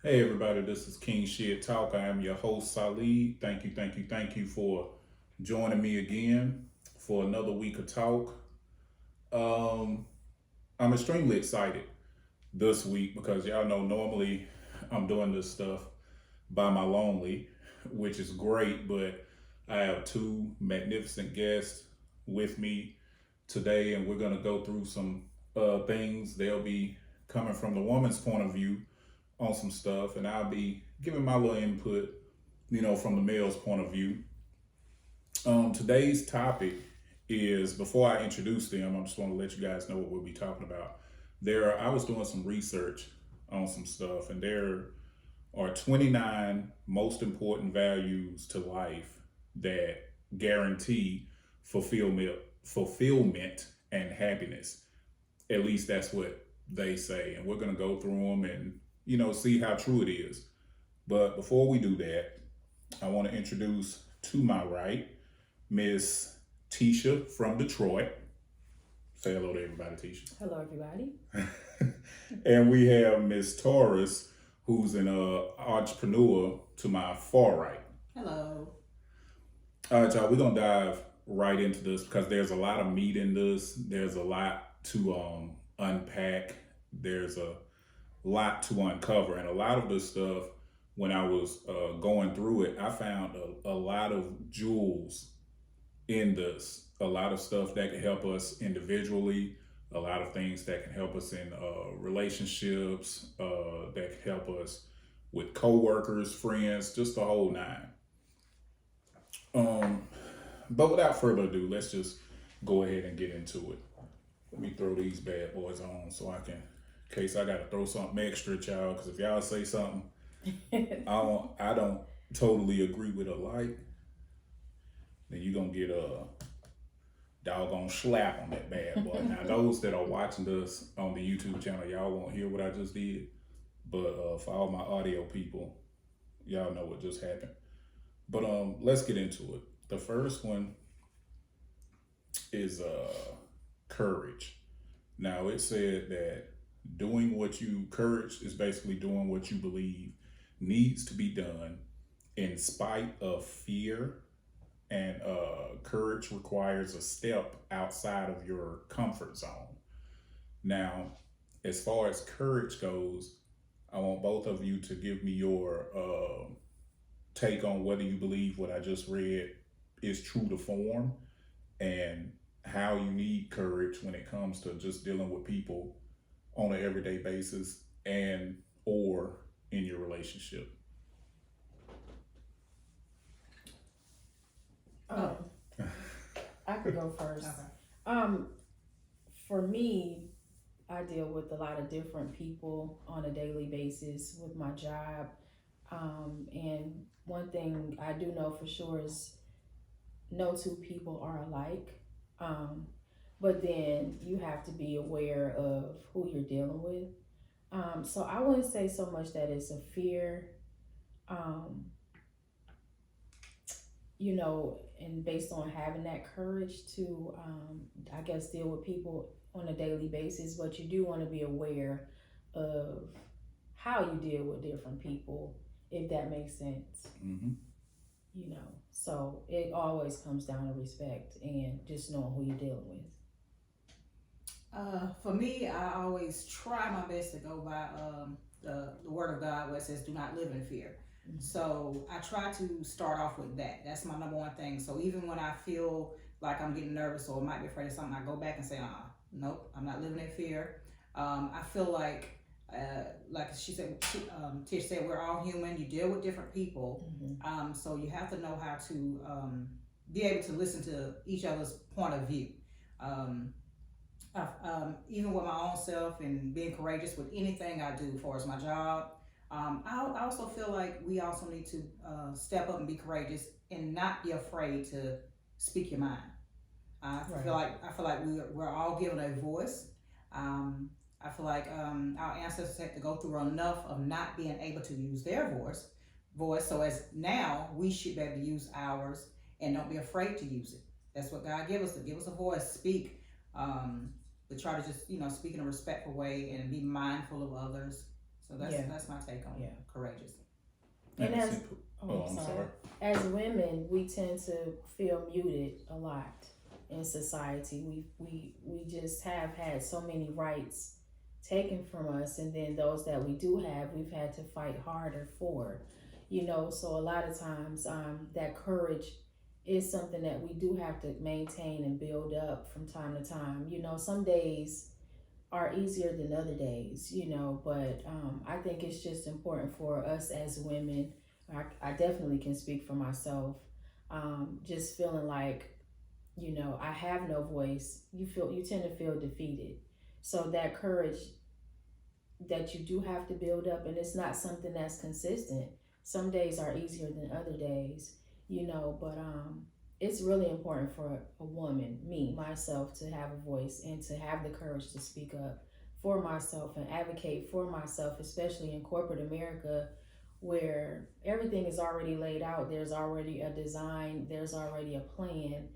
Hey everybody, this is King Shit Talk. I am your host Salid. Thank you for joining me again for another week of talk. Um, I'm extremely excited this week because y'all know normally I'm doing this stuff by my lonely, which is great, but I have two magnificent guests with me today, and we're gonna go through some things. They'll be coming from the woman's point of view on some stuff, and I'll be giving my little input, from the male's point of view. Today's topic is, before I introduce them, I just want to let you guys know what we'll be talking about. I was doing some research on some stuff, and there are 29 most important values to life that guarantee fulfillment and happiness. At least that's what they say, and we're gonna go through them and see how true it is. But before we do that, I want to introduce to my right Miss Tisha from Detroit. Say hello to everybody, Tisha. Hello, everybody. And we have Miss Taurus, who's an entrepreneur to my far right. Hello. All right, y'all, we're gonna dive right into this because there's a lot of meat in this. There's a lot to unpack. There's a lot to uncover, and a lot of this stuff, when I was going through it, I found a lot of jewels in this, a lot of stuff that can help us individually, a lot of things that can help us in relationships, that can help us with coworkers, friends, just the whole nine. um but without further ado, let's just go ahead and get into it. Let me throw these bad boys on so I can, in case I gotta throw something extra at y'all, because if y'all say something I don't totally agree with, a like, then you're gonna get a doggone slap on that bad boy. Now those that are watching us on the YouTube channel, y'all won't hear what I just did, but for all my audio people, y'all know what just happened. But let's get into it. The first one is courage. Now it said that courage is basically doing what you believe needs to be done in spite of fear, and courage requires a step outside of your comfort zone. Now, as far as courage goes, I want both of you to give me your take on whether you believe what I just read is true to form, and how you need courage when it comes to just dealing with people on an everyday basis and or in your relationship. Um, I could go first. Okay. Um, for me, I deal with a lot of different people on a daily basis with my job. And one thing I do know for sure is no two people are alike. Um, but then you have to be aware of who you're dealing with. So I wouldn't say so much that it's a fear. Um, and based on having that courage to, I guess, deal with people on a daily basis, but you do want to be aware of how you deal with different people, if that makes sense. Mm-hmm. So it always comes down to respect and just knowing who you're dealing with. For me, I always try my best to go by the word of God, where it says, "Do not live in fear." Mhm. So I try to start off with that. That's my number one thing. So even when I feel like I'm getting nervous or might be afraid of something, I go back and say, nope, I'm not living in fear. I feel like Tish said, we're all human. You deal with different people. Mm-hmm. So you have to know how to be able to listen to each other's point of view. Um, Even with my own self and being courageous with anything I do, as far as my job. I also feel like we also need to step up and be courageous and not be afraid to speak your mind. Right. I feel like we're all given a voice. I feel like our ancestors had to go through enough of not being able to use their voice. So as now we should be able to use ours and don't be afraid to use it. That's what God gave us, to give us a voice, speak. But try to just speak in a respectful way and be mindful of others. So that's my take on courageous. And it's as simple. oh, I'm sorry. as women, we tend to feel muted a lot in society. We just have had so many rights taken from us, and then those that we do have, we've had to fight harder for. So a lot of times, that courage is something that we do have to maintain and build up from time to time. Some days are easier than other days, but I think it's just important for us as women. I definitely can speak for myself. Just feeling like, I have no voice. You tend to feel defeated. So that courage that you do have to build up, and it's not something that's consistent. Some days are easier than other days, but it's really important for a woman, me, myself, to have a voice and to have the courage to speak up for myself and advocate for myself, especially in corporate America where everything is already laid out. There's already a design, there's already a plan,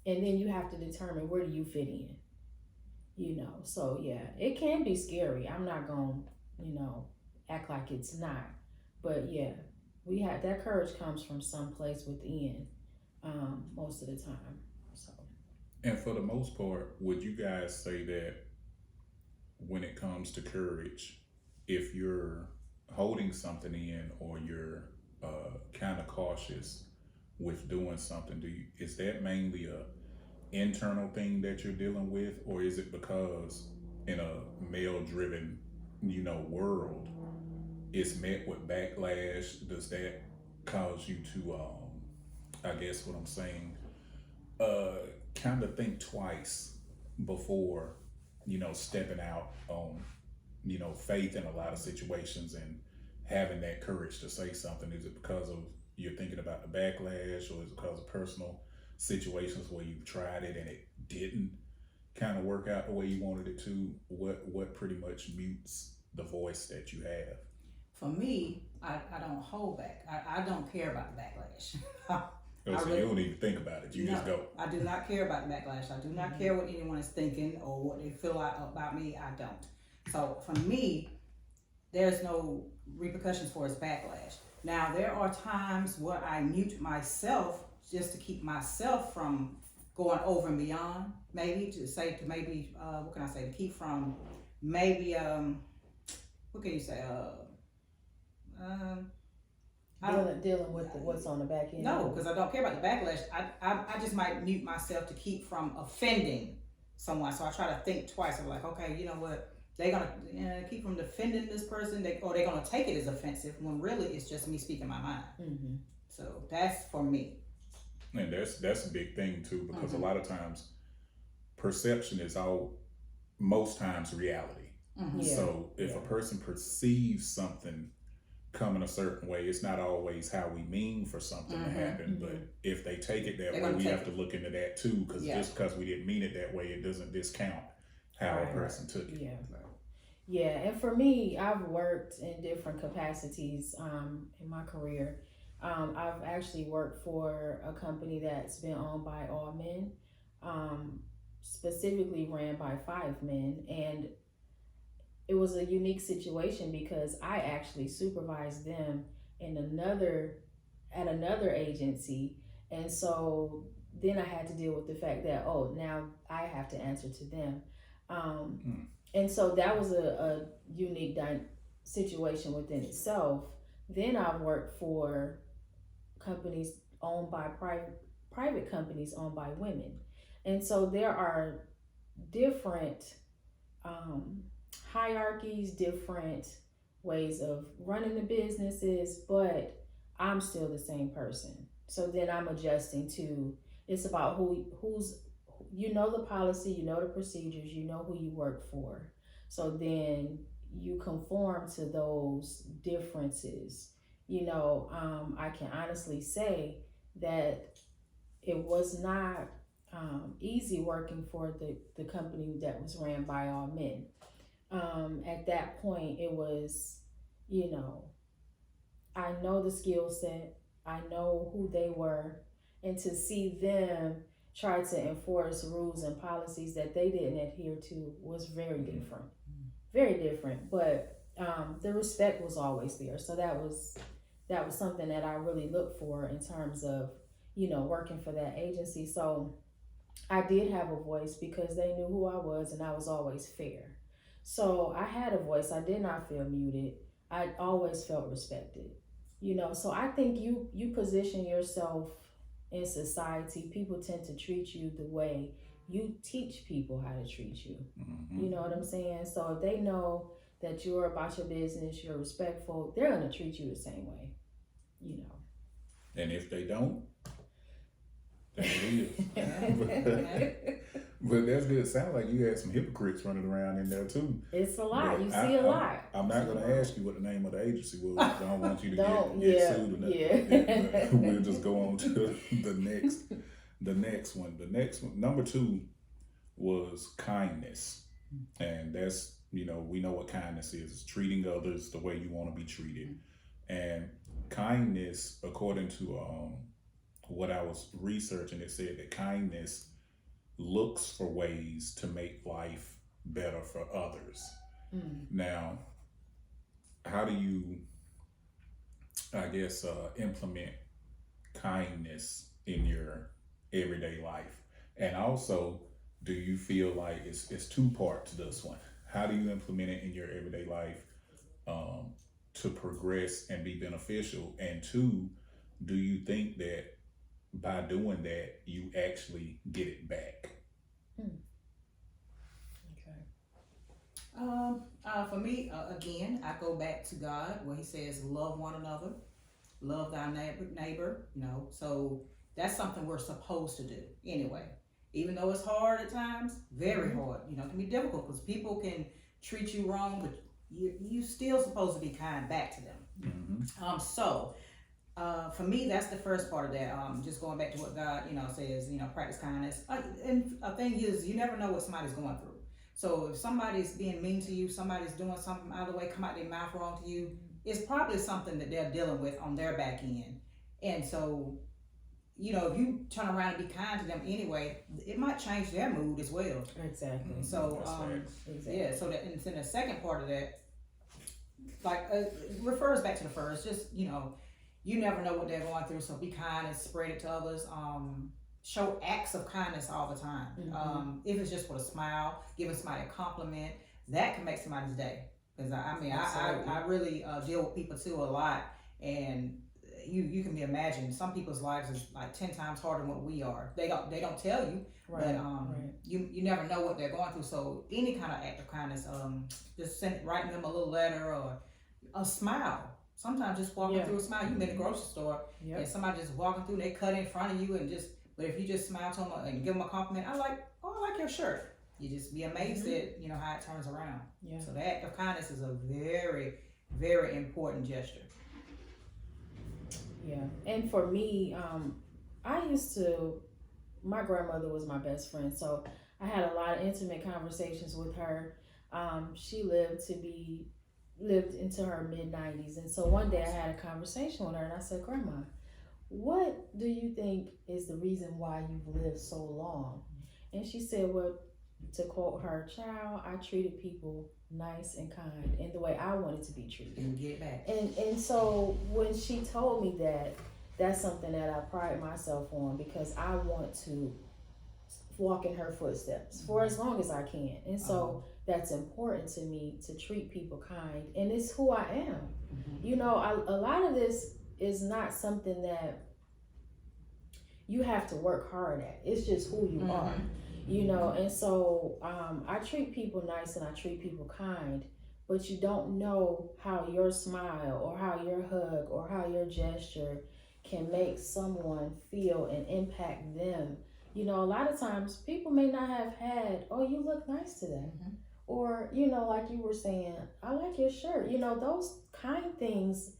and then you have to determine where do you fit in. So yeah, it can be scary. I'm not gonna act like it's not, but yeah, we had that courage comes from someplace within, most of the time. So And for the most part, would you guys say that when it comes to courage, if you're holding something in or you're kind of cautious with doing something, is that mainly a internal thing that you're dealing with, or is it because in a male driven world it's met with backlash? Does that cause you to I guess what I'm saying, kind of think twice before stepping out on faith in a lot of situations and having that courage to say something? Is it because of you're thinking about the backlash, or is it because of personal situations where you've tried it and it didn't kind of work out the way you wanted it to? What pretty much mutes the voice that you have? For me, I don't hold back. I don't care about the backlash. So you don't even think about it. You just go. I do not care about the backlash. I do not care what anyone is thinking or what they feel about me. I don't. So for me, there's no repercussions for its backlash. Now, there are times where I mute myself just to keep myself from going over and beyond, maybe what can I say, to keep from maybe, what can you say, dealing with what's on the back end. No, because I don't care about the backlash. I just might mute myself to keep from offending someone. So I try to think twice. I'm like, okay, you know what? They're gonna keep from defending this person, or they're gonna take it as offensive when really it's just me speaking my mind. Mm-hmm. So that's for me. And that's a big thing too, because a lot of times perception is most times reality. Mm-hmm. Yeah. So if a person perceives something coming a certain way, it's not always how we mean for something to happen, but if they take it that way, we have to look into that too, because just because we didn't mean it that way, it doesn't discount how a person took it. Yeah, and for me, I've worked in different capacities in my career. I've actually worked for a company that's been owned by all men, specifically ran by 5 men, and it was a unique situation because I actually supervised them at another agency, and so then I had to deal with the fact that now I have to answer to them, and so that was a unique situation within itself. Then I've worked for companies owned by private companies owned by women, and so there are different hierarchies, different ways of running the businesses, but I'm still the same person. So then I'm adjusting to, it's about who's the policy, the procedures, who you work for. So then you conform to those differences. I can honestly say that it was not easy working for the company that was ran by all men. At that point, it was, I know the skill set, I know who they were, and to see them try to enforce rules and policies that they didn't adhere to was very different. Very different. But the respect was always there. So that was something that I really looked for in terms of, working for that agency. So I did have a voice because they knew who I was and I was always fair. So I had a voice. I did not feel muted. I always felt respected. So I think you position yourself in society, people tend to treat you the way you teach people how to treat you. Mm-hmm. You know what I'm saying? So if they know that you're about your business, you're respectful, they're gonna treat you the same way. And if they don't, that it is. But that's good. It sounds like you had some hypocrites running around in there too. It's a lot. But You see a lot. I'm not going to ask you what the name of the agency was. I don't want you to Don't, get yeah, sued or nothing. yeah. We'll just go on to the next one. The next one, number 2, was kindness, and that's we know what kindness is. It's treating others the way you want to be treated, and kindness, according to what I was researching, it said that kindness looks for ways to make life better for others. Now, how do you, I guess, implement kindness in your everyday life? And also, do you feel like it's 2 parts to this one? How do you implement it in your everyday life to progress and be beneficial? And 2, do you think that by doing that, you actually get it back? Okay. For me, again, I go back to God where He says, "Love one another, love thy neighbor." So that's something we're supposed to do anyway. Even though it's hard at times, very hard. It can be difficult because people can treat you wrong, but you still supposed to be kind back to them. For me, that's the first part of that. Just going back to what God, says, practice kindness. And a thing is, you never know what somebody's going through. So if somebody's being mean to you, somebody's doing something out of the way, come out their mouth wrong to you, it's probably something that they're dealing with on their back end. And so, if you turn around and be kind to them anyway, it might change their mood as well. Exactly. So, exactly. yeah. So and then the second part of that, refers back to the first. Just you never know what they're going through, so be kind and spread it to others. Show acts of kindness all the time. If it's just with a smile, giving somebody a compliment, that can make somebody's day. Because I really deal with people too a lot, and you can be imagined some people's lives is like 10 times harder than what we are. They don't tell you, Right. but you never know what they're going through. So any kind of act of kindness, just writing them a little letter or a smile. Sometimes just walking through a smile. You in a grocery store and somebody just walking through, they cut in front of you and but if you just smile to them and give them a compliment, I like your shirt. You just be amazed at how it turns around. Yeah. So the act of kindness is a very, very important gesture. Yeah, and for me, my grandmother was my best friend, so I had a lot of intimate conversations with her. She lived into her mid-90s, and so one day I had a conversation with her, and I said, "Grandma, what do you think is the reason why you've lived so long?" And she said, "Well, to quote her, child, I treated people nice and kind in the way I wanted to be treated." And get back. And so when she told me that, that's something that I pride myself on because I want to walk in her footsteps for as long as I can. And so that's important to me, to treat people kind. And it's who I am. A lot of this is not something that you have to work hard at. It's just who you are. And so I treat people nice and I treat people kind, but you don't know how your smile or how your hug or how your gesture can make someone feel and impact them. A lot of times people may not have had, "Oh, you look nice today." Or, like you were saying, "I like your shirt." Those kind things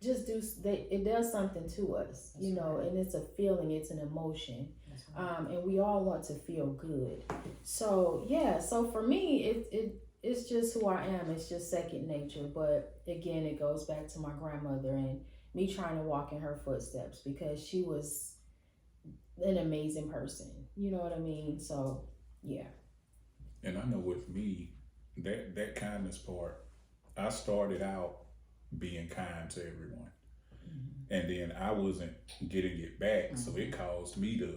just it does something to us, and it's a feeling, it's an emotion. And we all want to feel good. So for me, it's just who I am. It's just second nature. But again, it goes back to my grandmother and me trying to walk in her footsteps because she was an amazing person. You know what I mean? So, yeah. And I know with me, that kindness part, I started out being kind to everyone, and then I wasn't getting it back, so it caused me to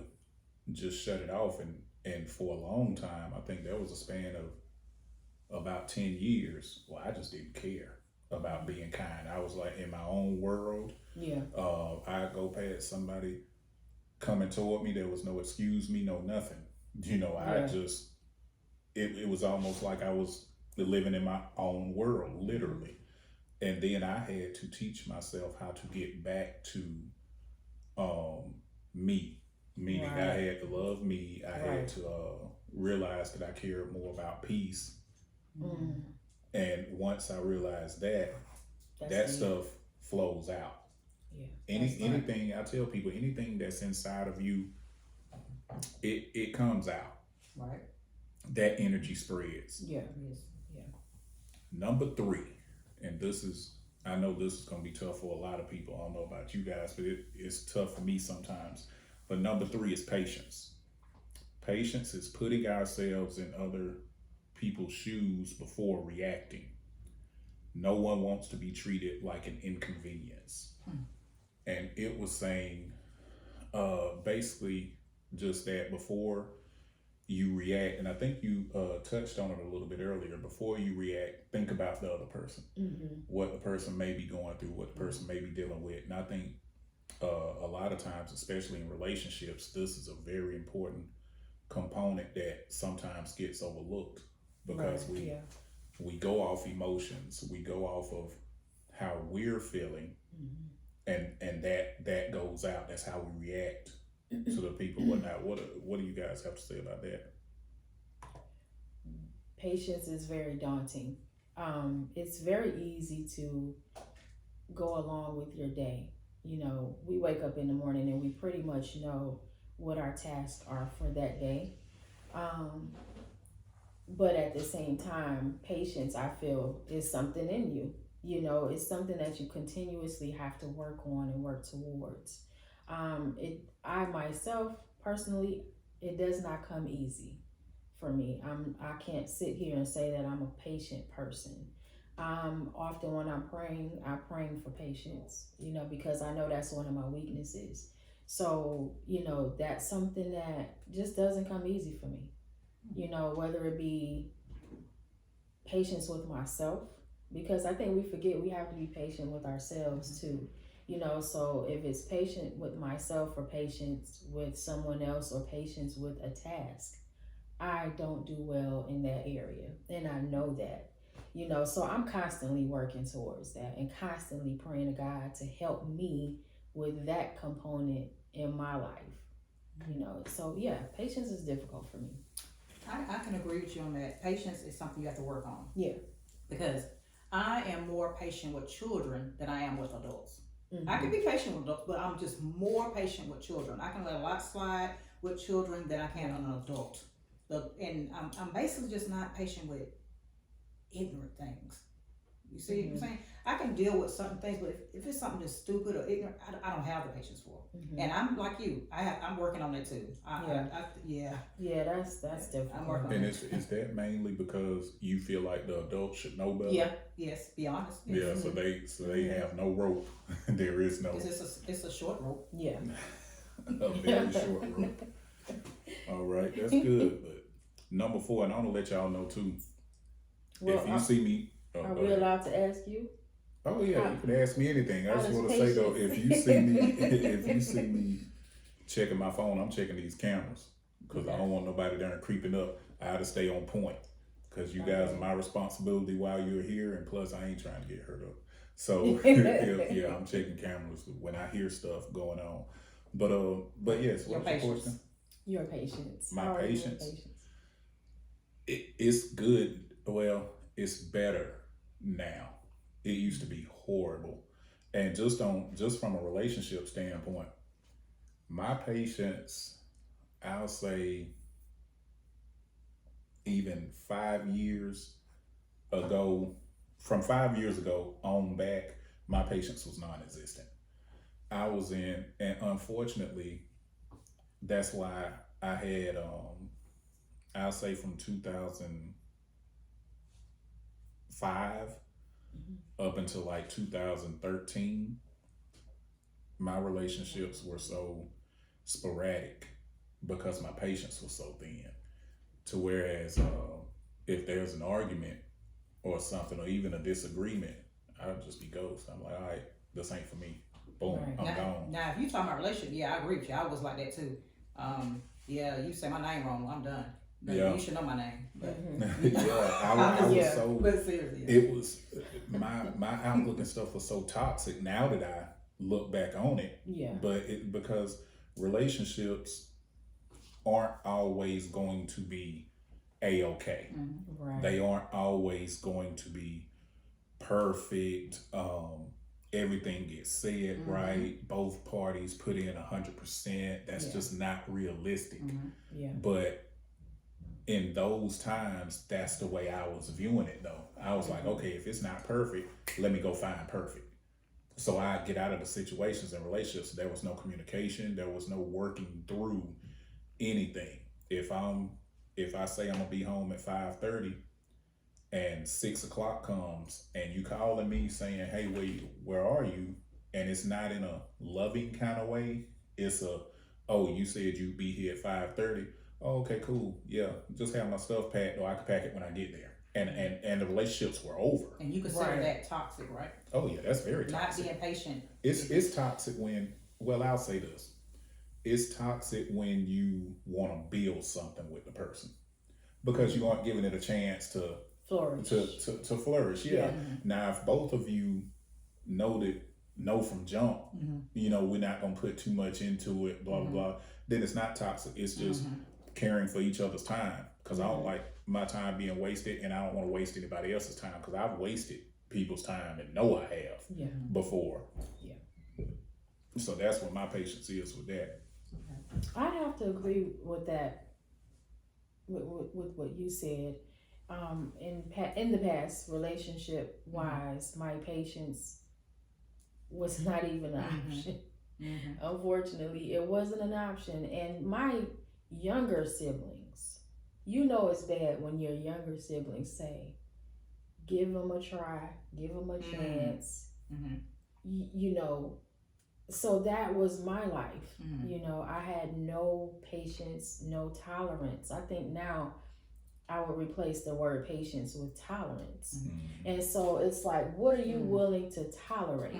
just shut it off. And for a long time, I think there was a span of about 10 years where I just didn't care about being kind. I was like in my own world. Yeah. I'd go past somebody coming toward me, there was no excuse me, no nothing. I just, it was almost like I was living in my own world, literally. And then I had to teach myself how to get back to me, meaning I Right. had to love me. I had Right. to realize that I cared more about peace. Mm. And once I realized that, That's that deep. stuff flows out. Yeah. Anything I tell people, anything that's inside of you, it comes out. Right. That energy spreads. Yeah. Yes. Number 3, and I know this is going to be tough for a lot of people. I don't know about you guys, but it's tough for me sometimes. But number 3 is patience. Patience is putting ourselves in other people's shoes before reacting. No one wants to be treated like an inconvenience. And it was saying basically just that before you react, and I think you touched on it a little bit earlier, before you react, think about the other person, what the person may be going through, what the person may be dealing with. And I think a lot of times, especially in relationships, this is a very important component that sometimes gets overlooked because Right. we go off emotions, we go off of how we're feeling, and that goes out. That's how we react to the people. Whatnot. What do you guys have to say about that? Patience is very daunting. It's very easy to go along with your day. We wake up in the morning and we pretty much know what our tasks are for that day. But at the same time, patience, I feel, is something in you. It's something that you continuously have to work on and work towards. I myself, personally, it does not come easy for me. I can't sit here and say that I'm a patient person. Often when I'm praying for patience, because I know that's one of my weaknesses. So, that's something that just doesn't come easy for me. Whether it be patience with myself, because I think we forget we have to be patient with ourselves too. So if it's patient with myself or patience with someone else or patience with a task, I don't do well in that area. And I know that. So I'm constantly working towards that and constantly praying to God to help me with that component in my life. So yeah, patience is difficult for me. I can agree with you on that. Patience is something you have to work on. Yeah. Because I am more patient with children than I am with adults. Mm-hmm. I can be patient with adults, but I'm just more patient with children. I can let a lot slide with children than I can on an adult. And I'm basically just not patient with ignorant things. You see what I'm saying? I can deal with certain things, but if it's something that's stupid or ignorant, I don't have the patience for. And I'm like you. I'm working on it too. Yeah, that's difficult. I'm working on And it. is that mainly because you feel like the adults should know better? Yeah. Yes. Be honest. Yeah. So they have no rope. There is no. It's a short rope. Yeah. A very short rope. All right, that's good. But number 4, and I'm gonna let y'all know too. Well, if you see me, are we allowed to ask you? Oh yeah, you can ask me anything. I How just does want to say though, patience- if you see me checking my phone, I'm checking these cameras because I don't want nobody there creeping up. I have to stay on point because you guys are my responsibility while you're here, and plus I ain't trying to get hurt up. So yeah, I'm checking cameras when I hear stuff going on. But yes, what's your question? Your patience. My How are you with patience? It's good. Well, it's better now. It used to be horrible. And just from a relationship standpoint, my patience, I'll say even 5 years ago, from 5 years ago on back, my patience was non-existent. I was in, and unfortunately, that's why I had, I'll say from 2005 up until like 2013, my relationships were so sporadic because my patience was so thin. To whereas if there's an argument or something, or even a disagreement, I'll just be ghost. I'm like, all right, this ain't for me. Boom, Right. I'm now, gone. now, if you talking about relationship, yeah, I agree with you. I was like that too. Yeah, you say my name wrong, I'm done. But Yeah. you should know my name. But, Yeah, I was Yeah. so. but seriously, yeah. It was my outlook and stuff was so toxic. Now that I look back on it, Yeah. but because relationships aren't always going to be a-okay. Right. They aren't always going to be perfect. Everything gets said right. Both parties put in 100%. That's Yeah. just not realistic. Yeah. But in those times, that's the way I was viewing it, though. I was like, okay, if it's not perfect, let me go find perfect. So I get out of the situations and relationships. There was no communication. There was no working through anything. If I say I'm gonna be home at 5:30, and 6 o'clock comes, and you calling me saying, "Hey, where are you?" and it's not in a loving kind of way. It's "Oh, you said you'd be here at 5:30. Oh, okay, cool. Yeah, just have my stuff packed, or I can pack it when I get there." And the relationships were over. And you consider Right. that toxic, right? Oh yeah, that's very Not toxic. being patient. It's toxic when, well, I'll say this. It's toxic when you want to build something with the person because you aren't giving it a chance to Flourish. to flourish. Yeah. Yeah. Now, if both of you know from jump, we're not gonna put too much into it, blah blah. Then it's not toxic. It's just caring for each other's time. Because I don't like my time being wasted, and I don't want to waste anybody else's time. Because I've wasted people's time, and know I have Yeah. before. Yeah. So that's what my patience is with that. I'd have to agree with that, with what you said. In the past, relationship wise, my patience was not even an option. Unfortunately, it wasn't an option. And my younger siblings, it's bad when your younger siblings say, "Give them a try, give them a chance." So that was my life. I had no patience, no tolerance. I think now I would replace the word patience with tolerance. And so it's like, what are you willing to tolerate?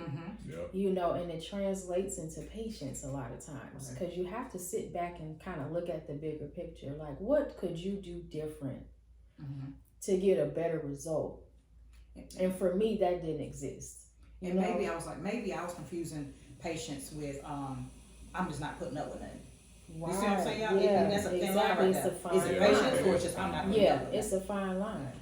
Yep. And it translates into patience a lot of times, because you have to sit back and kind of look at the bigger picture. Like, what could you do different to get a better result? And for me, that didn't exist. And maybe I was confusing patience with I'm just not putting up with it. You see what I'm saying? Y'all? Yeah, And that's a thin line exactly. right It's there. a fine Is it line. patience or it's just I'm not putting Yeah, up with it? it's a fine line,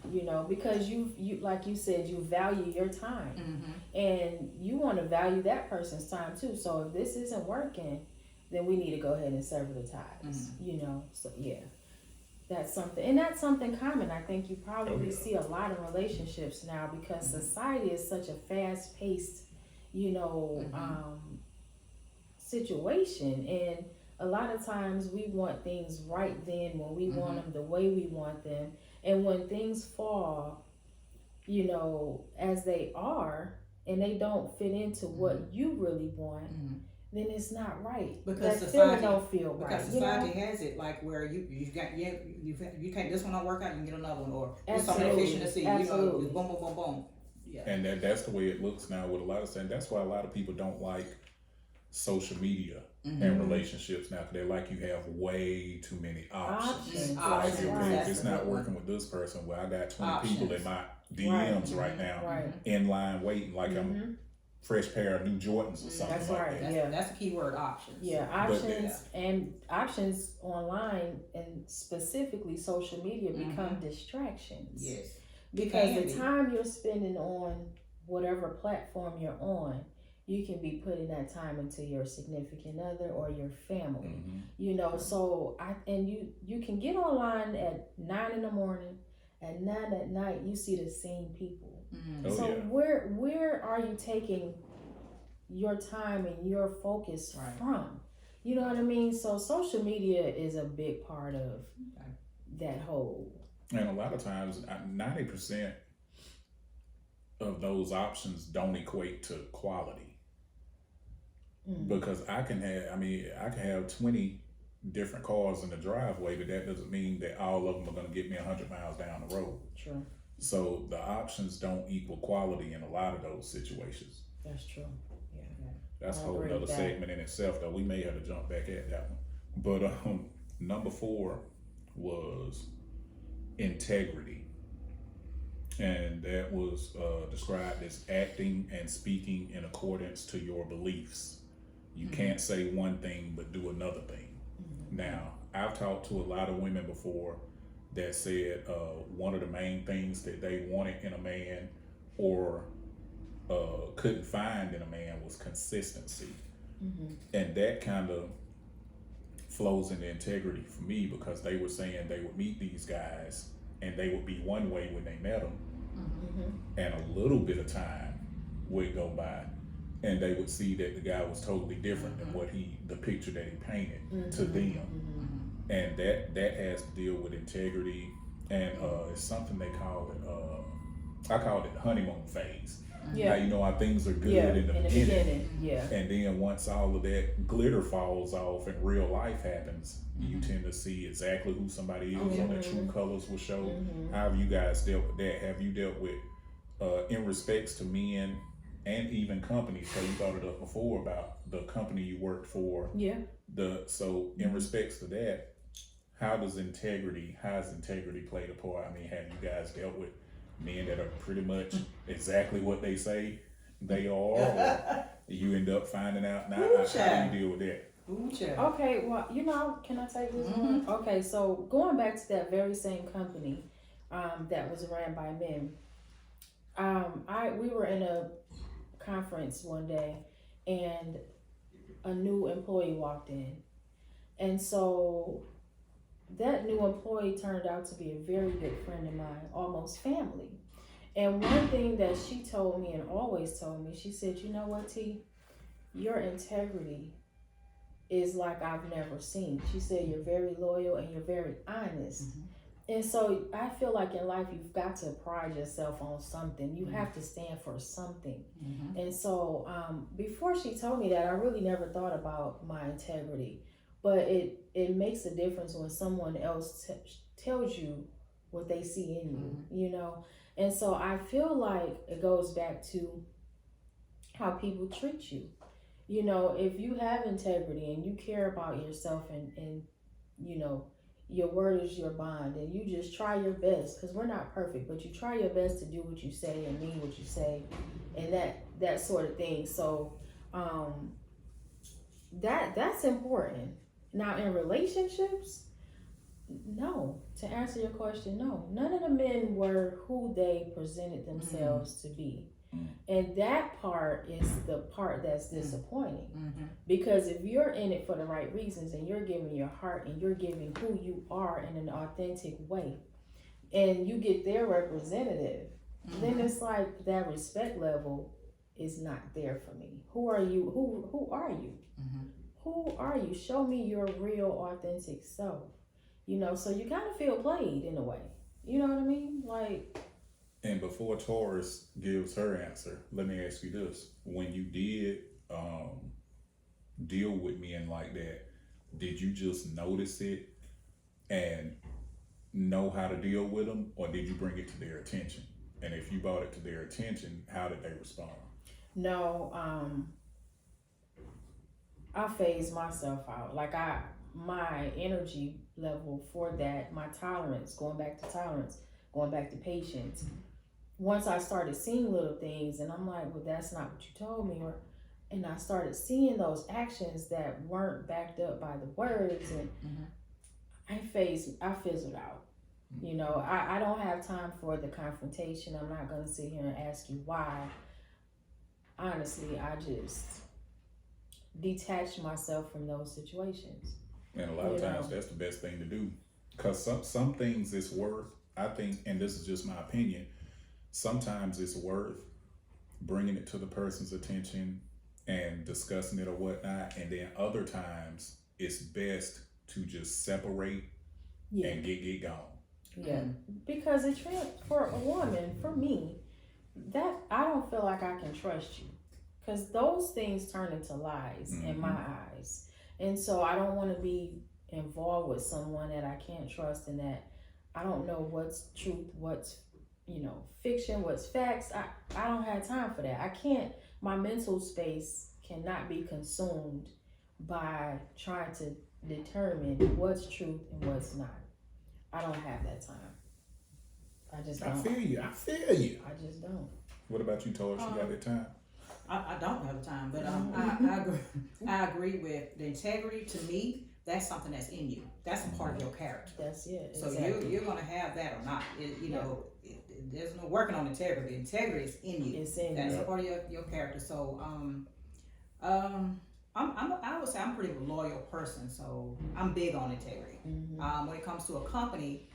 because you like you said, you value your time, and you want to value that person's time too. So if this isn't working, then we need to go ahead and sever the ties. So yeah, that's something common. I think you probably see a lot in relationships now, because society is such a fast-paced, situation, and a lot of times we want things right then, when we want them, the way we want them, and when things fall, as they are, and they don't fit into what you really want, then it's not right. Because that society feeling don't feel right. Because society has it like where you can't, this one don't work out, you can get another one, or there's so many fish in the sea. Absolutely. Boom, boom, boom, boom. Yeah. And that's the way it looks now with a lot of stuff. That's why a lot of people don't like social media and relationships now, because they're like, you have way too many options. Like, That's okay, right. if it's not working with this person, well, I got 20 people in my DMs right now, Right. in line waiting, like I'm fresh pair of new Jordans or something. That's like right. that. That's the key word, options. Yeah, options and options online, and specifically social media, become distractions. Yes. Because the time you're spending on whatever platform you're on, you can be putting that time into your significant other or your family. So you can get online at 9 a.m, at 9 p.m, you see the same people. Oh, So yeah. where are you taking your time and your focus from? You know what I mean? So social media is a big part of that whole. And a lot of times, 90% of those options don't equate to quality. Mm. Because I can have 20 different cars in the driveway, but that doesn't mean that all of them are going to get me 100 miles down the road. True. So the options don't equal quality in a lot of those situations. That's true. Yeah. That's a I whole agree other with that. segment in itself, though. We may have to jump back at that one. But number 4 was integrity. And that was described as acting and speaking in accordance to your beliefs. You can't say one thing but do another thing. Now, I've talked to a lot of women before that said one of the main things that they wanted in a man or couldn't find in a man was consistency. And that kind of flows into integrity for me, because they were saying they would meet these guys and they would be one way when they met them, and a little bit of time would go by and they would see that the guy was totally different than what the picture that he painted to them. And that has to deal with integrity, and it's something they call it, I call it the honeymoon phase. Yeah. How things are good Yeah. in the In the beginning. beginning. Yeah. And then once all of that glitter falls off and real life happens, you tend to see exactly who somebody is, or their true colors will show. How have you guys dealt with that? Have you dealt with, in respects to men and even companies? So you brought it up before about the company you worked for. Yeah. So in respects to that, how has integrity played a part? I mean, have you guys dealt with men that are pretty much exactly what they say they are, or you end up finding out now? How do you deal with that? Okay, well, can I take this one? Okay, so going back to that very same company that was ran by men, we were in a conference one day and a new employee walked in, and so that new employee turned out to be a very good friend of mine, almost family. And one thing that she told me and always told me, she said, "You know what, T, your integrity is like I've never seen." She said, "You're very loyal and you're very honest." And so I feel like in life, you've got to pride yourself on something. You have to stand for something. And so before she told me that, I really never thought about my integrity. But it makes a difference when someone else tells you what they see in you, And so I feel like it goes back to how people treat you. If you have integrity and you care about yourself and your word is your bond, and you just try your best, because we're not perfect, but you try your best to do what you say and mean what you say, and that sort of thing. So that's important. Now in relationships, no, to answer your question, no, none of the men were who they presented themselves to be. And that part is the part that's disappointing, because if you're in it for the right reasons and you're giving your heart and you're giving who you are in an authentic way, and you get their representative, then it's like that respect level is not there for me. Who are you? Who are you? Who are you? Show me your real authentic self. So you kind of feel played in a way. You know what I mean? Like. And before Taurus gives her answer, let me ask you this. When you did deal with men like that, did you just notice it and know how to deal with them, or did you bring it to their attention? And if you brought it to their attention, how did they respond? No, I phase myself out. Like my energy level for that, my tolerance, going back to patience. Once I started seeing little things and I'm like, well, that's not what you told me, and I started seeing those actions that weren't backed up by the words, and I fizzled out. I don't have time for the confrontation. I'm not going to sit here and ask you why. Honestly, I just detached myself from those situations. And a lot of times that's the best thing to do, because some things it's worth, I think, and this is just my opinion, sometimes it's worth bringing it to the person's attention and discussing it or whatnot, and then other times it's best to just separate and get gone. Yeah, because for a woman, for me, that I I don't feel like I can trust you, because those things turn into lies in my eyes. And so I don't want to be involved with someone that I can't trust, and that I don't know what's truth, what's, fiction, what's facts. I don't have time for that. I can't, my mental space cannot be consumed by trying to determine what's truth and what's not. I don't have that time. I just don't. I feel you. I just don't. What about you, Tosh? You got that time? I don't have the time, but I agree with the integrity. To me, that's something that's in you. That's a part of your character. That's it. So Exactly. you're gonna have that or not. There's no working on integrity. Integrity is in you. It's in That's you. a part of your character. So I would say I'm a pretty loyal person. So I'm big on integrity. When it comes to a company,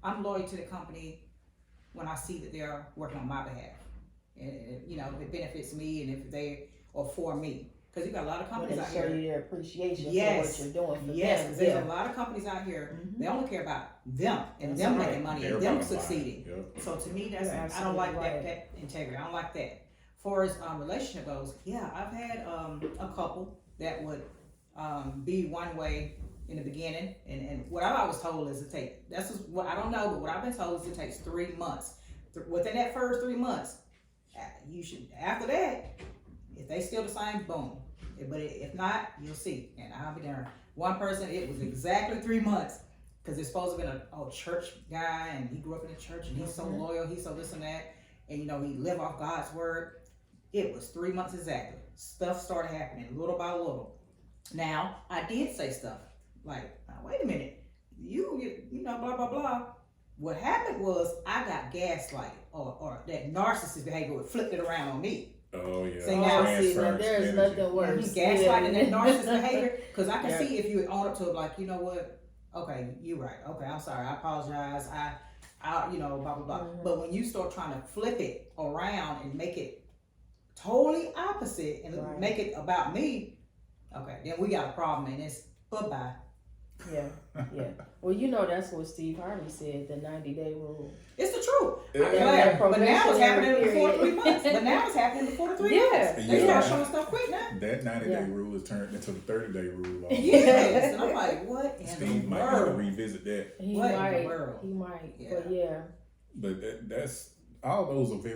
I'm loyal to the company when I see that they're working on my behalf. And if it benefits me and if they are for me. Because you got a lot of When companies they out show here. you their appreciation Yes. for what you're doing for Yes, them. because there's a lot of companies out here, they only care about them and That's them right. making money They're and them about money. succeeding. Yep. So to me, You're I don't like absolutely right. that integrity. I don't like that. Far as relationship goes, yeah, I've had a couple that would be one way in the beginning, and what I've always told is that's just what I don't know, but what I've been told is it takes 3 months. Within that first 3 months, you should. After that, if they still the same, boom. But if not, you'll see. And I'll be there. One person, it was exactly 3 months, because it's supposed to have been a church guy, and he grew up in the church, and he's so loyal, he's so this and that, and he live off God's word. It was 3 months exactly. Stuff started happening little by little. Now, I did say stuff like, wait a minute, you blah, blah, blah. What happened was I got gaslighted, or that narcissist behavior would flip it around on me. Oh yeah. See, now, Transference there's energy. nothing worse. Gaslighting that narcissist behavior, because I can Yeah. see if you would own up to it, like, you know what, okay, you're right, okay, I'm sorry, I apologize, I blah, blah, blah. But when you start trying to flip it around and make it totally opposite and Right. make it about me, okay, then we got a problem, and it's bye-bye. Yeah. Well, that's what Steve Harvey said, the 90-day rule. It's the truth. Yeah. But now it's happening before Probationary 3 months. But now it's happening before the 3 Yeah. months. They Yeah. start showing stuff quick now. That 90-day Yeah. rule is turned into the 30-day rule. Yes. And I'm like, what in Steve the might need to world? revisit that. He What in might. the world? He might. Yeah. But yeah. But that's all those are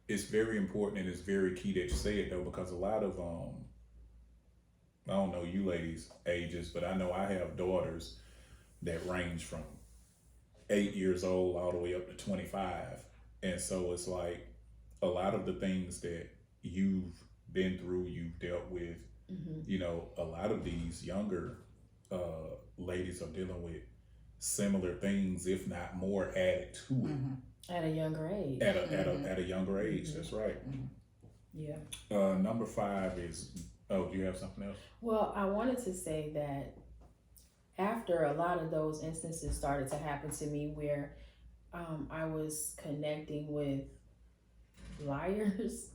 it's very important, and it's very key that you say it though, because a lot of I don't know you ladies' ages, but I know I have daughters that range from 8 years old all the way up to 25. And so it's like a lot of the things that you've been through, you've dealt with, a lot of these younger ladies are dealing with similar things, if not more, added to it. At a younger age. At a younger age. That's right. Yeah. Number 5 is, do you have something else? Well, I wanted to say that after a lot of those instances started to happen to me where I was connecting with liars,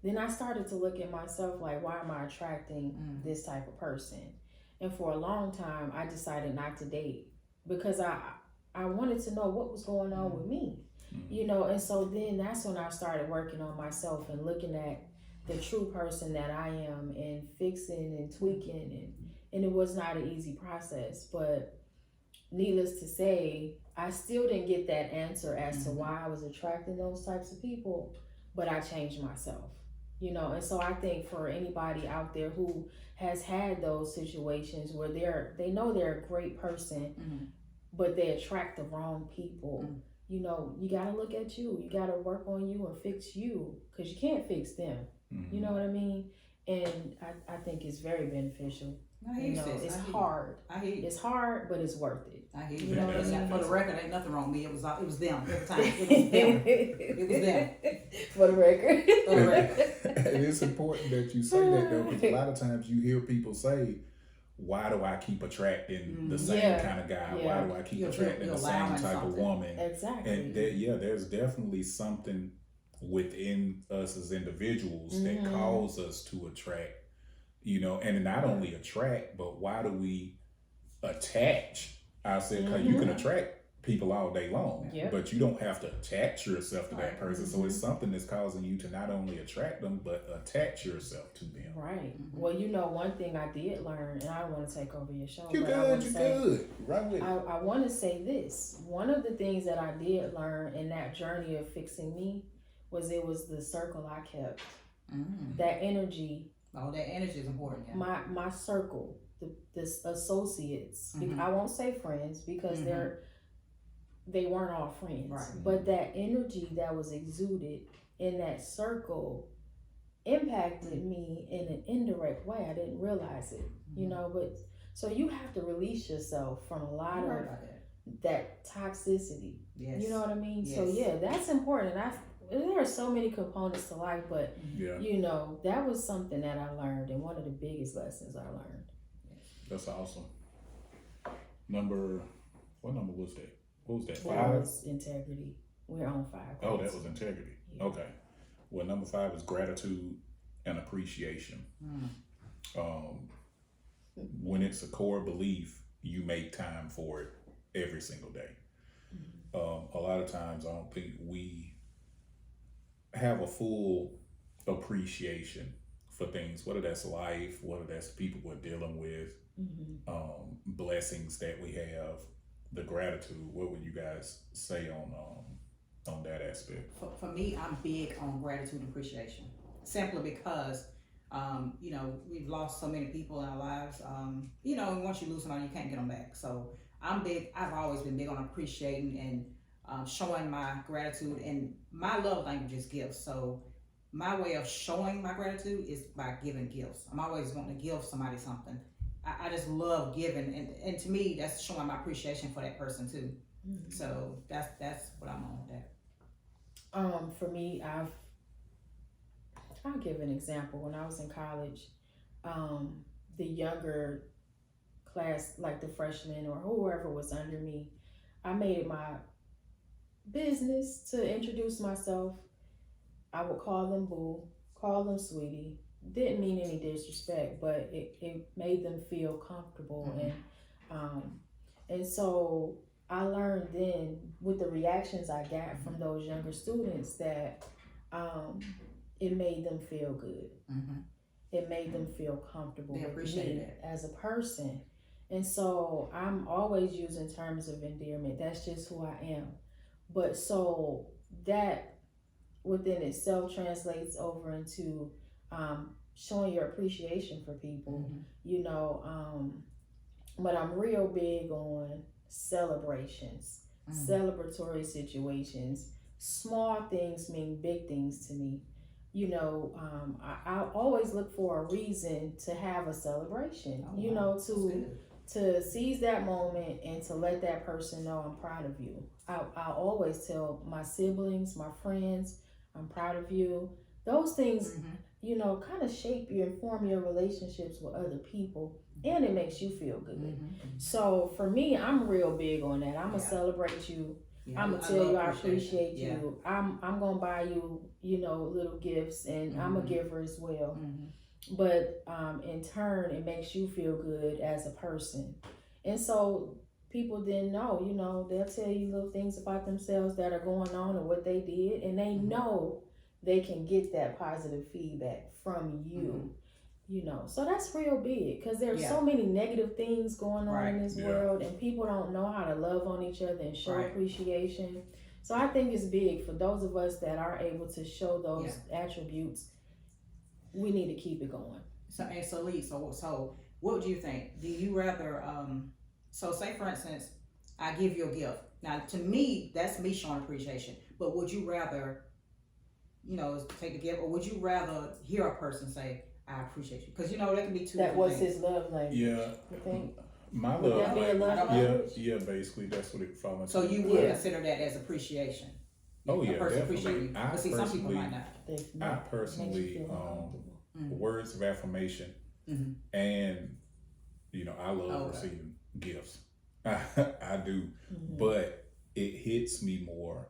then I started to look at myself like, why am I attracting this type of person? And for a long time, I decided not to date because I wanted to know what was going on with me, and so then that's when I started working on myself and looking at the true person that I am and fixing and tweaking, and it was not an easy process, but needless to say, I still didn't get that answer as to why I was attracting those types of people, but I changed myself, and so I think for anybody out there who has had those situations where they know they're a great person, but they attract the wrong people, you got to look at you. You got to work on you and fix you, because you can't fix them. You know what I mean? And I think it's very beneficial. I hear you, sis. It's I hear you. hard. I hear you. It's hard, but it's worth it. I hear you. You know what I mean? For the record, ain't nothing wrong with me. It was them every time. It was them. It was them. For the record. For the record. And it's important that you say that though, because a lot of times you hear people say, why do I keep attracting the same kind of guy? Yeah. Why do I keep You're attracting the same allowing type of something. woman? Exactly. And there's definitely something within us as individuals that cause us to attract, and not only attract, but why do we attach ourselves? Because you can attract people all day long, Yep. but you don't have to attach yourself to that Right. person. So it's something that's causing you to not only attract them, but attach yourself to them. Right. Mhm. Well, one thing I did learn, and I don't want to take over your show, You but I want good, to you say, good. Right with it. I want to say this. One of the things that I did learn in that journey of fixing me was it was the circle I kept. Mm. That energy, Oh, that energy is important. Yeah. my circle, the associates. Mhm. I won't say friends because Mhm. they weren't all friends. Right. But that energy that was exuded in that circle impacted me in an indirect way. I didn't realize it, but so you have to release yourself from a lot You're right of about that. that toxicity. Yes. You know what I mean? Yes. So yeah, that's important. There are so many components to life, but Yeah, that was something that I learned, and one of the biggest lessons I learned. that's awesome. What number was that? What was that? That 5? was integrity. We're on 5. Oh, that was integrity. Yeah. Okay. Well, number 5 is gratitude and appreciation. Mm. When it's a core belief, you make time for it every single day. A lot of times, I don't think we have a full appreciation for things, whether that's life, whether that's people we're dealing with, blessings that we have, the gratitude. What would you guys say on that aspect? For me, I'm big on gratitude and appreciation, simply because we've lost so many people in our lives. And once you lose somebody, you can't get them back. So I've always been big on appreciating and showing my gratitude, and my love language is gifts. So my way of showing my gratitude is by giving gifts. I'm always wanting to give somebody something. I just love giving, and to me, that's showing my appreciation for that person too. So that's what I'm on with that. For me, I'll give an example. When I was in college, the younger class, like the freshmen or whoever was under me, I made it my business to introduce myself. I would call them boo, call them sweetie. Didn't mean any disrespect, but it made them feel comfortable. And so I learned then with the reactions I got from those younger students that it made them feel good. It made them feel comfortable They with appreciate me it. as a person. And so I'm always using terms of endearment. That's just who I am. But so that within itself translates over into showing your appreciation for people, but I'm real big on celebrations, celebratory situations. Small things mean big things to me. I always look for a reason to have a celebration, That's good. to seize that moment and to let that person know I'm proud of you. I always tell my siblings, my friends, I'm proud of you. Those things, kind of shape you and form your relationships with other people, and it makes you feel good. So for me, I'm real big on that. I'm gonna celebrate you. Yeah, I'm gonna I tell love you I appreciation. appreciate you. I'm gonna buy you, little gifts, and I'm a giver as well. But in turn, it makes you feel good as a person, and so people then know, they'll tell you little things about themselves that are going on or what they did, and they know they can get that positive feedback from you. So that's real big, because there's so many negative things going on in this world, and people don't know how to love on each other and show appreciation. So I think it's big for those of us that are able to show those attributes. We need to keep it going. So Lee, so what would you think? Do you rather so say for instance, I give you a gift. Now to me, that's me showing appreciation. But would you rather, take the gift, or would you rather hear a person say, I appreciate you? Because that can be two That different was things. his love language. Yeah. You think? My Would love that be a language. love Yeah, language? yeah, basically that's what it falls into. So you would Yeah. consider that as appreciation. Oh, A yeah, person definitely. appreciate you. I But see, some people personally- might not. They- I makes you personally, feel uncomfortable. words of affirmation, and I love receiving gifts. I do, but it hits me more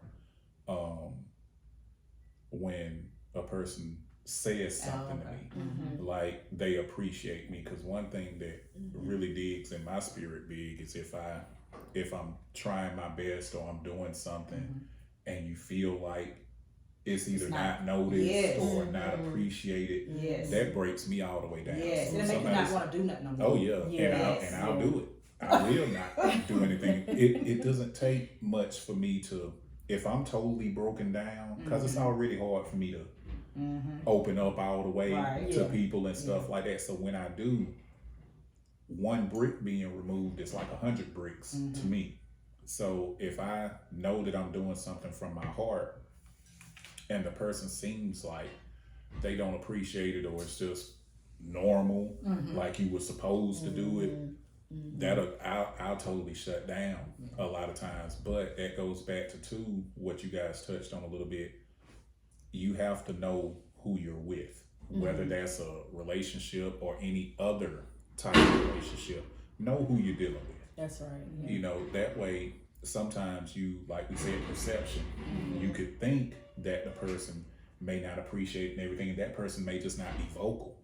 when a person says something to me, like they appreciate me. Because one thing that really digs in my spirit big is if if I'm trying my best or I'm doing something and you feel like it's either not noticed Yes. or not appreciated, Yes. that breaks me all the way down. Yes. So It'll make you not somebody's- want to do nothing no more. Oh yeah, Yes. and I'll do it. I will not do anything. It doesn't take much for me to, if I'm totally broken down, because it's already hard for me to open up all the way Right. to Yeah. people and stuff like that. So when I do, one brick being removed is like 100 bricks to me. So if I know that I'm doing something from my heart and the person seems like they don't appreciate it or it's just normal, like you were supposed to do it, I'll totally shut down a lot of times. But that goes back to too what you guys touched on a little bit. You have to know who you're with, whether that's a relationship or any other type of relationship. Know who you're dealing with. That's right. Yeah. You know, that way sometimes you, like we said, perception. You could think that the person may not appreciate and everything, and that person may just not be vocal,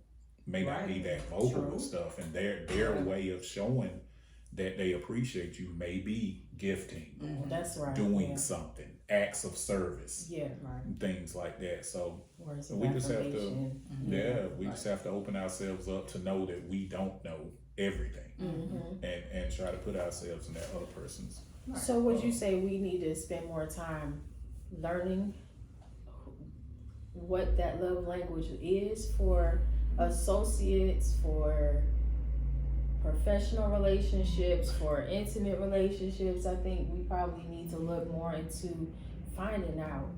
may not be that vocal True. with stuff, and their way of showing that they appreciate you may be gifting, That's right. doing something, acts of service, Yeah. Right. things like that. So Words of we just have to, affirmation. we just have to open ourselves up to know that we don't know everything, and try to put ourselves in that other person's. So would you say we need to spend more time learning what that love language is for associates, for professional relationships, for intimate relationships? I think we probably need to look more into finding out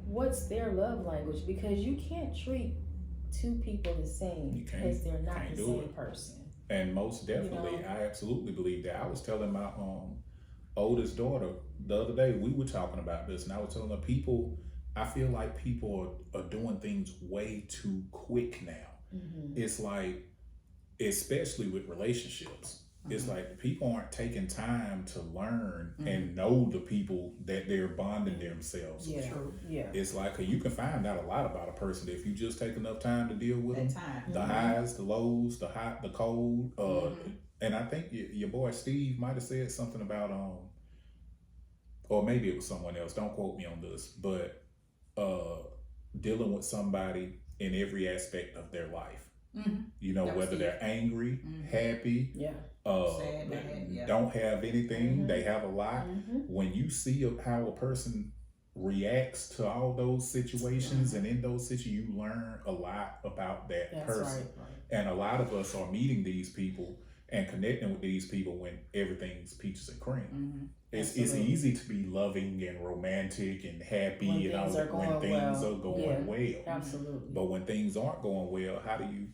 what's their love language, because you can't treat two people the same You can't. because they're not Can't the do same it. person. And most definitely, You know? I absolutely believe that. I was telling my oldest daughter the other day, we were talking about this, and I was telling her, I feel like people are doing things way too quick now. It's like, especially with relationships, it's like people aren't taking time to learn and know the people that they're bonding themselves with. Yeah. True. Yeah. It's like you can find out a lot about a person if you just take enough time to deal with them. That time. The highs, the lows, the hot, the cold. And I think your boy Steve might have said something about or maybe it was someone else. Don't quote me on this, but dealing with somebody in every aspect of their life. You know, That was whether Steve. they're angry, happy, Yeah. Sad, bad, yeah. don't have anything, they have a lot. When you see how a person reacts to all those situations, and in those situations, you learn a lot about that That's person. right. And a lot of us are meeting these people and connecting with these people when everything's peaches and cream. It's Absolutely. easy to be loving and romantic and happy When and all things that are when going things well. are going Yeah. well. Absolutely. But when things aren't going well, how do you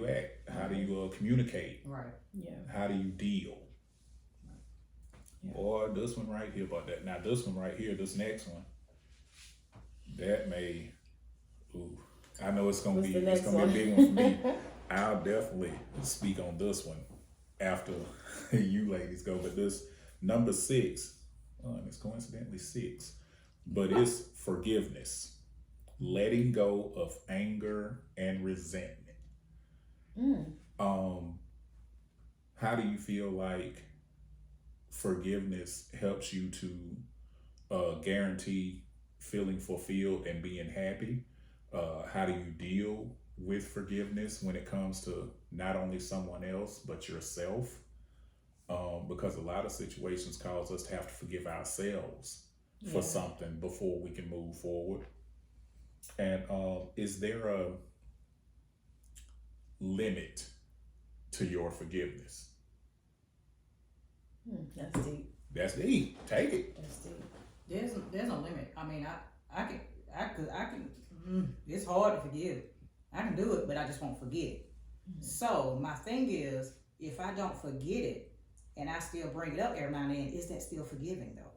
act? How do you communicate? Right. Yeah. How do you deal? Yeah. Boy, this one right here about that. Now this one right here, this next one, that may, I know it's gonna What's be the next be a big one for me. I'll definitely speak on this one after you ladies go. But this number 6, and it's coincidentally 6, but it's forgiveness, letting go of anger and resentment. How do you feel like forgiveness helps you to guarantee feeling fulfilled and being happy? How do you deal with forgiveness when it comes to not only someone else but yourself? Because a lot of situations cause us to have to forgive ourselves for something before we can move forward. And is there a limit to your forgiveness? That's deep. That's deep. Take it. That's deep. There's no limit. I mean, I can. It's hard to forgive. I can do it, but I just won't forget it. So my thing is, if I don't forget it and I still bring it up every now and then, is that still forgiving though?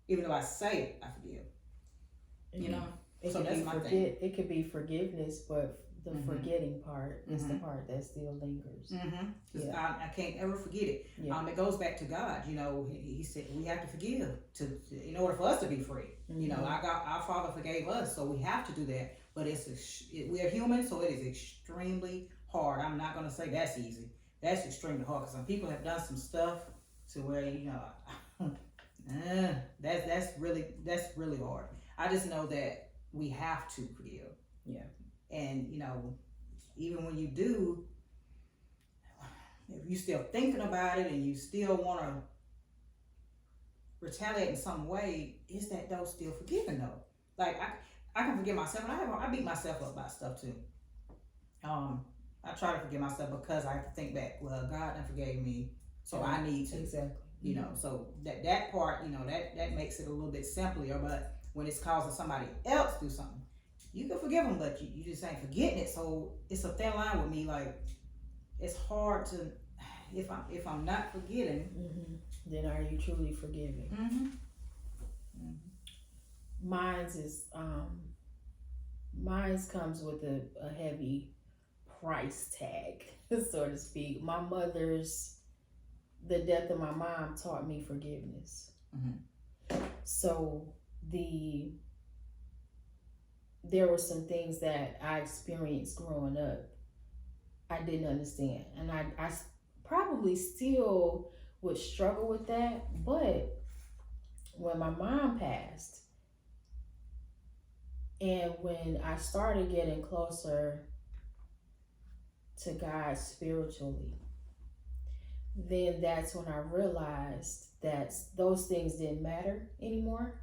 Even though I say it, I forgive. You know. It So could that's be my thing. It could be forgiveness, but the forgetting part is the part that still lingers. Because I can't ever forget it. Yeah. It goes back to God. You know, He said we have to forgive in order for us to be free. You know, our Father forgave us, so we have to do that. But we are human, so it is extremely hard. I'm not going to say that's easy. That's extremely hard because some people have done some stuff to where that's really hard. I just know that we have to forgive. Yeah. And even when you do, if you still thinking about it and you still want to retaliate in some way, is that though still forgiving though? Like I can forgive myself, and I beat myself up about stuff too. I try to forgive myself because I have to think back. Well, God done forgave me, so I need to. Exactly. So that part, that makes it a little bit simpler. But when it's causing somebody else to do something, you can forgive them, but you just ain't forgetting it. So it's a thin line with me. Like it's hard to, if I'm not forgetting, then are you truly forgiving? Mine's comes with a heavy price tag, so to speak. The death of my mom taught me forgiveness. So there were some things that I experienced growing up I didn't understand, and I probably still would struggle with that. But when my mom passed, and when I started getting closer to God spiritually, then that's when I realized that those things didn't matter anymore.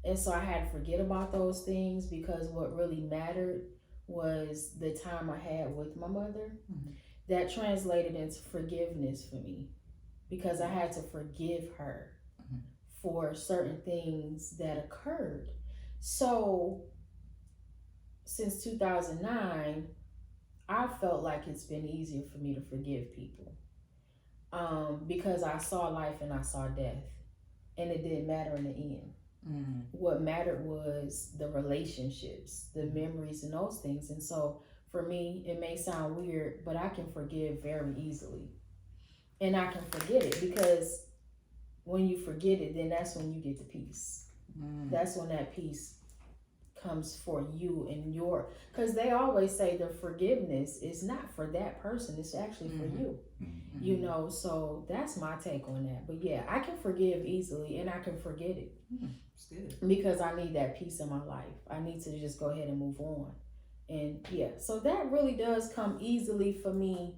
And so I had to forget about those things, because what really mattered was the time I had with my mother. That translated into forgiveness for me, because I had to forgive her for certain things that occurred. So since 2009, I felt like it's been easier for me to forgive people, because I saw life and I saw death, and it didn't matter in the end. What mattered was the relationships, the memories, and those things. And so for me, it may sound weird, but I can forgive very easily, and I can forget it, because when you forget it, then that's when you get the peace. That's when that peace comes for you and because they always say the forgiveness is not for that person, it's actually for you. So that's my take on that. But yeah, I can forgive easily, and I can forget it. It's good. Because I need that peace in my life. I need to just go ahead and move on. And yeah, so that really does come easily for me,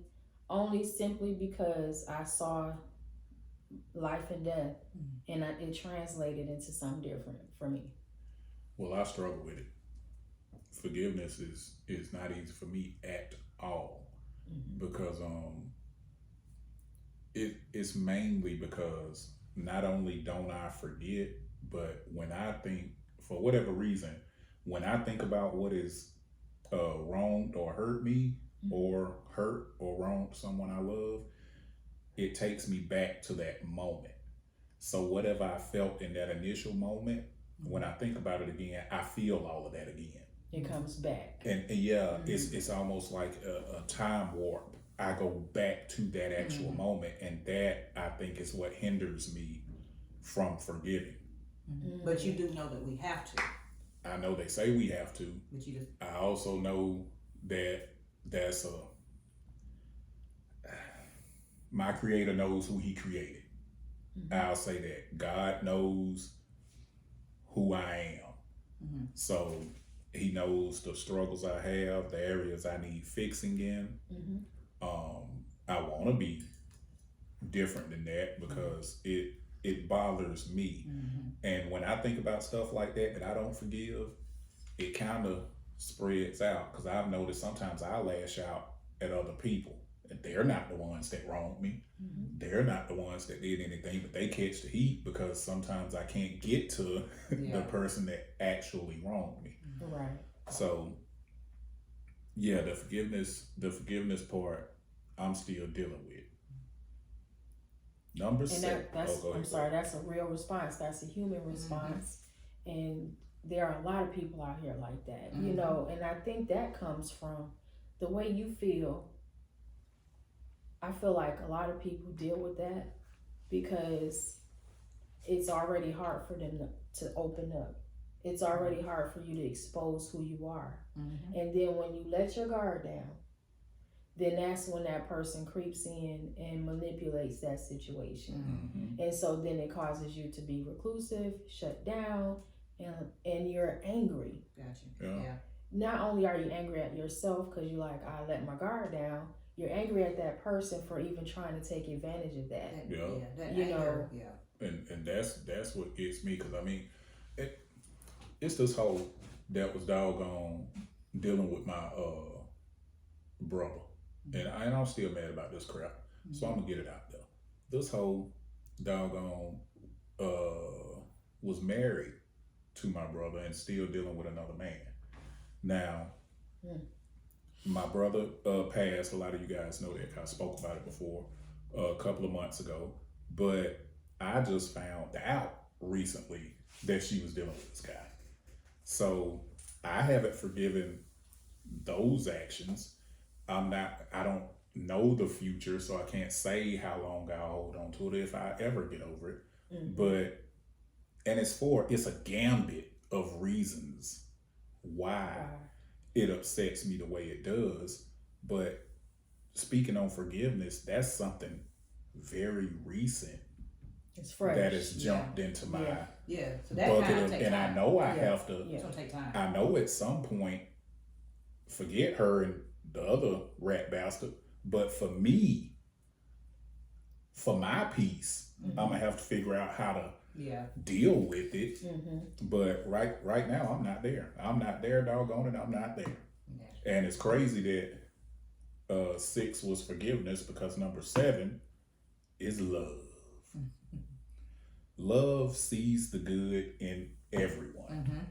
only simply because I saw life and death, and it translated into something different for me. Well, I struggle with it. Forgiveness is not easy for me at all, because it's mainly because not only don't I forget, but when I think, for whatever reason, when I think about what is wronged or hurt me, or hurt or wronged someone I love, it takes me back to that moment. So whatever I felt in that initial moment, when I think about it again, I feel all of that again. It comes back. And yeah, it's almost like a time warp. I go back to that actual moment, and that, I think, is what hinders me from forgiving. But you do know that we have to. I know they say we have to. But you just. I also know that my creator knows who he created. I'll say that. God knows who I am. So he knows the struggles I have, the areas I need fixing in. I want to be different than that, because it bothers me. And when I think about stuff like that I don't forgive, it kind of spreads out, because I've noticed sometimes I lash out at other people, and they're not the ones that wronged me. They're not the ones that did anything, but they catch the heat because sometimes I can't get to the person that actually wronged me. Right. So yeah, the forgiveness part, I'm still dealing with. Number 6. I'm sorry, that's a real response. That's a human response. And there are a lot of people out here like that, and I think that comes from the way you feel. I feel like a lot of people deal with that because it's already hard for them to open up. It's already hard for you to expose who you are. And then when you let your guard down, then that's when that person creeps in and manipulates that situation. Mm-hmm. And so then it causes you to be reclusive, shut down, and you're angry. Gotcha. Yeah. Yeah. Not only are you angry at yourself because you're like, I let my guard down, you're angry at that person for even trying to take advantage of that. Yeah. That You anger, know. yeah. And that's what gets me, because I mean, it's this whole that was doggone dealing with my brother, and I'm still mad about this crap, so I'm gonna get it out there. This whole doggone was married to my brother and still dealing with another man. Now, my brother passed. A lot of you guys know that. I spoke about it before a couple of months ago, but I just found out recently that she was dealing with this guy. So I haven't forgiven those actions. I don't know the future, so I can't say how long I'll hold on to it if I ever get over it. But, and it's a gambit of reasons why it upsets me the way it does. But speaking on forgiveness, that's something very recent It's fresh. that has jumped into my So that bucket kind of of, takes and time. I know I Yeah. have to. It's gonna take time. I know at some point, forget her and the other rat bastard, but for me, for my peace, I'm gonna have to figure out how to deal with it. But right now, I'm not there. I'm not there, doggone it. I'm not there. And it's crazy that 6 was forgiveness, because number 7 is love. Love sees the good in everyone.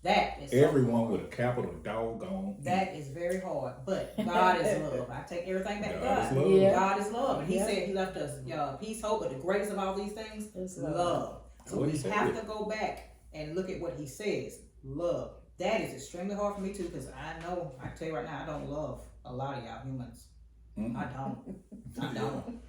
That is Everyone with a capital doggone. That is very hard, but God is love. I take everything back to God God. is love. Yeah. God is love. And He Yeah. said He left us peace, hope, but the greatest of all these things, It's love. So What we he said. have to go back and look at what He says. Love. That is extremely hard for me too, because I know, I tell you right now, I don't love a lot of y'all humans. Mm-mm. I don't. I don't.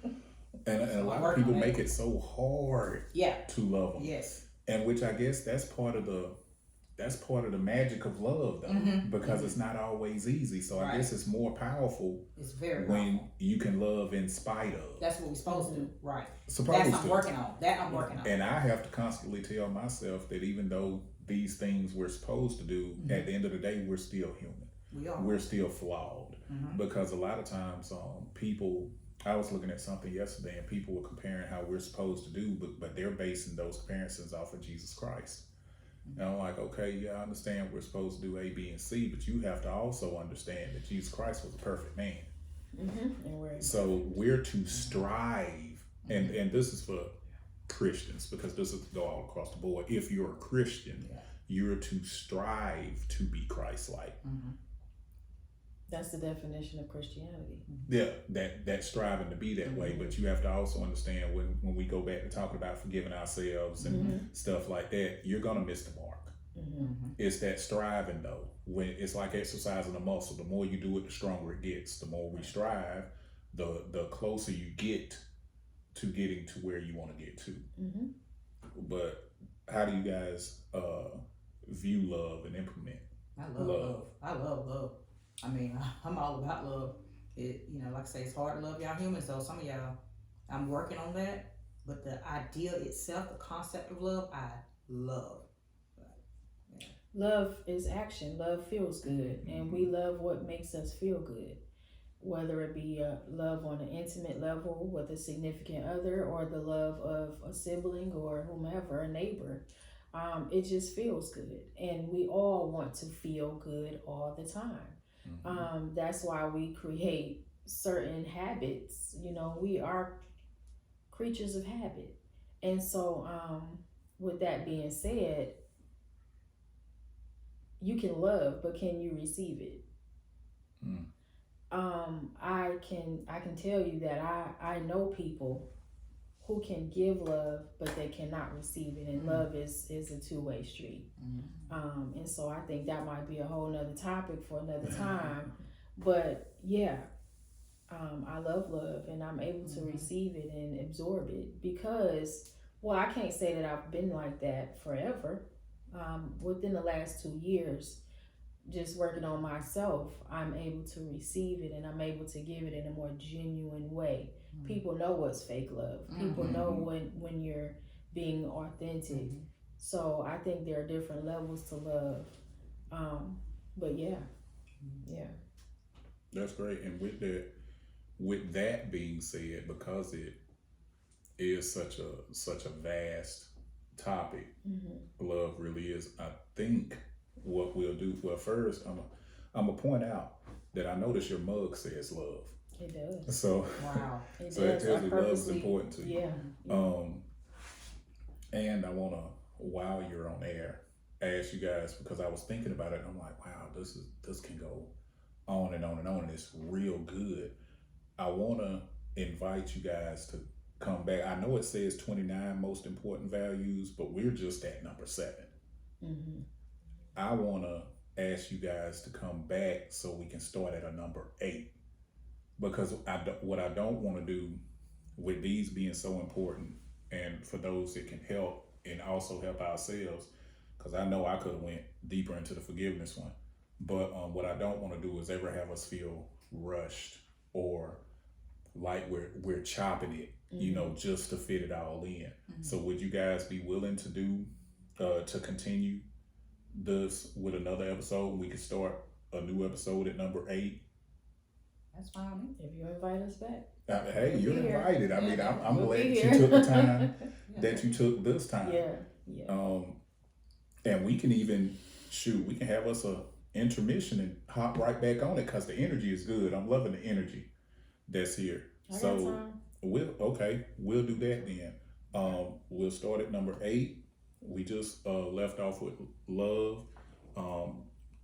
And a lot of Working people on make it so hard Yeah. to love them. Yes. And which I guess that's part of the magic of love, though, because it's not always easy. So I guess it's more powerful It's very when powerful. you can love in spite of. That's what we're supposed to do. Right. Supposed That's I'm to. working on. That I'm working on. And I have to constantly tell myself that even though these things we're supposed to do, at the end of the day, we're still human. We are. We're still flawed. Because a lot of times people, I was looking at something yesterday and people were comparing how we're supposed to do, but they're basing those comparisons off of Jesus Christ. And I'm like, okay, yeah, I understand we're supposed to do A, B, and C, but you have to also understand that Jesus Christ was a perfect man. So we're to strive, and this is for Christians, because this is to go all across the board. If you're a Christian, you're to strive to be Christ-like. That's the definition of Christianity. Yeah, that striving to be that way, but you have to also understand when we go back to talking about forgiving ourselves and stuff like that, you're gonna miss the mark. It's that striving though. When it's like exercising a muscle, the more you do it, the stronger it gets. The more we strive, the closer you get to getting to where you want to get to. But how do you guys view love and implement? I love love. I love love. I mean, I'm all about love. Like I say, it's hard to love y'all humans, though. Some of y'all, I'm working on that. But the idea itself, the concept of love, I love. Love is action. Love feels good. And we love what makes us feel good. Whether it be love on an intimate level with a significant other, or the love of a sibling or whomever, a neighbor. It just feels good. And we all want to feel good all the time. That's why we create certain habits. We are creatures of habit. And so with that being said, you can love, but can you receive it? I can tell you that I know people who can give love, but they cannot receive it. And love is a two-way street. And so I think that might be a whole nother topic for another time. But yeah, I love love, and I'm able to receive it and absorb it because, well, I can't say that I've been like that forever. Within the last 2 years, just working on myself, I'm able to receive it and I'm able to give it in a more genuine way. People know what's fake love. People know when you're being authentic. So I think there are different levels to love. But yeah. That's great. And with that being said, because it is such a vast topic, love really is. I think what we'll do. Well, first, I'm gonna point out that I notice your mug says love. It does. So Wow. It so it does. tells I you love is purposely- important to you. Yeah. And I wanna, while you're on air, ask you guys, because I was thinking about it. And I'm like, wow, this can go on and on and on, and it's real good. I wanna invite you guys to come back. I know it says 29 most important values, but we're just at number 7. I wanna ask you guys to come back so we can start at a number 8, because what I don't want to do with these being so important, and for those that can help and also help ourselves, because I know I could have went deeper into the forgiveness one, but what I don't want to do is ever have us feel rushed or like we're chopping it, you know, just to fit it all in. So would you guys be willing to do to continue this with another episode? We could start a new episode at number 8. That's fine. If you invite us back. Hey, We'll you're be here. invited. I mean, I'm We'll glad be that you here. took the time that you took this time. Yeah. And we can even we can have us a intermission and hop right back on it, because the energy is good. I'm loving the energy that's here. I got So time. we'll do that then. We'll start at number 8. We just left off with love.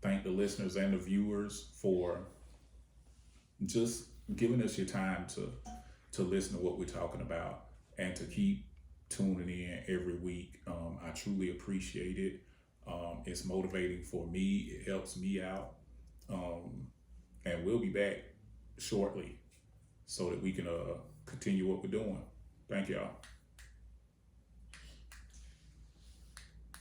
Thank the listeners and the viewers for just giving us your time to listen to what we're talking about and to keep tuning in every week. I truly appreciate it. It's motivating for me. It helps me out. And we'll be back shortly so that we can continue what we're doing. Thank y'all.